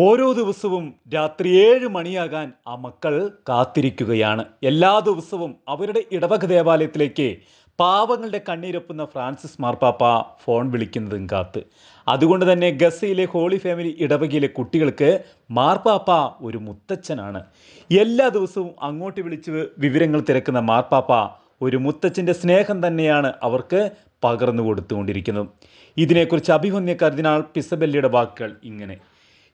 ഓരോ ദിവസവും രാത്രി 7 മണിയാകാൻ ആ മക്കൾ കാത്തിരിക്കുകയാണ്. എല്ലാ ദിവസവും അവരുടെ ഇടവക ദേവാലയത്തിലേക്ക് പാവങ്ങളുടെ കണ്ണീരൊപ്പുന്ന ഫ്രാൻസിസ് മാർപ്പാപ്പ ഫോൺ വിളിക്കുന്നതും കാത്ത്. അതുകൊണ്ട് തന്നെ ഗസയിലെ ഹോളി ഫാമിലി ഇടവകയിലെ കുട്ടികൾക്ക് മാർപ്പാപ്പ ഒരു മുത്തച്ഛനാണ്. എല്ലാ ദിവസവും അങ്ങോട്ട് വിളിച്ച് വിവരങ്ങൾ തിരക്കുന്ന മാർപ്പാപ്പ ഒരു മുത്തച്ഛൻ്റെ സ്നേഹം തന്നെയാണ് അവർക്ക് പകർന്നു കൊടുത്തുകൊണ്ടിരിക്കുന്നത്. ഇതിനെക്കുറിച്ച് അഭിമന്യ കർദിനാൾ പിസബെല്ലയുടെ വാക്കുകൾ ഇങ്ങനെ: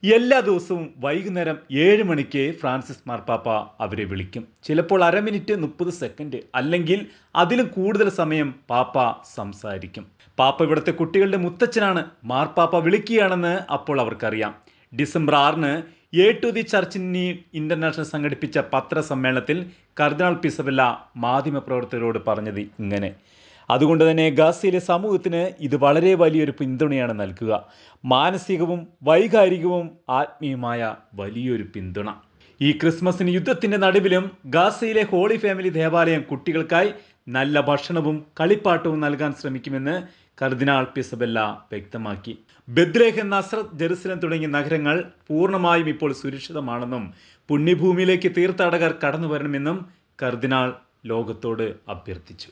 എല്ലാ ദിവസവും വൈകുന്നേരം 7 മണിക്ക് ഫ്രാൻസിസ് മാർപ്പാപ്പ അവരെ വിളിക്കും. ചിലപ്പോൾ അരമിനിറ്റ്, 30 സെക്കൻഡ്, അല്ലെങ്കിൽ അതിലും കൂടുതൽ സമയം പാപ്പ സംസാരിക്കും. പാപ്പ ഇവിടുത്തെ കുട്ടികളുടെ മുത്തച്ഛനാണ്. മാർപ്പാപ്പ വിളിക്കുകയാണെന്ന് അപ്പോൾ അവർക്കറിയാം. ഡിസംബർ 6-ന് A to the Church International സംഘടിപ്പിച്ച പത്രസമ്മേളനത്തിൽ കർദിനാൾ പിസബെല്ല മാധ്യമപ്രവർത്തകരോട് പറഞ്ഞത് ഇങ്ങനെ: അതുകൊണ്ട് തന്നെ ഗാസയിലെ സമൂഹത്തിന് ഇത് വളരെ വലിയൊരു പിന്തുണയാണ് നൽകുക. മാനസികവും വൈകാരികവും ആത്മീയമായ വലിയൊരു പിന്തുണ. ഈ ക്രിസ്മസിന് യുദ്ധത്തിൻ്റെ നടുവിലും ഗാസയിലെ ഹോളി ഫാമിലി ദേവാലയം കുട്ടികൾക്കായി നല്ല ഭക്ഷണവും കളിപ്പാട്ടവും നൽകാൻ ശ്രമിക്കുമെന്ന് കർദിനാൾ പിസബെല്ല വ്യക്തമാക്കി. ബെത്ലേഹം, നസ്രത്ത്, ജെറുസലേം തുടങ്ങിയ നഗരങ്ങൾ പൂർണ്ണമായും ഇപ്പോൾ സുരക്ഷിതമാണെന്നും പുണ്യഭൂമിയിലേക്ക് തീർത്ഥാടകർ കടന്നു വരണമെന്നും കർദിനാൾ ലോകത്തോട് അഭ്യർത്ഥിച്ചു.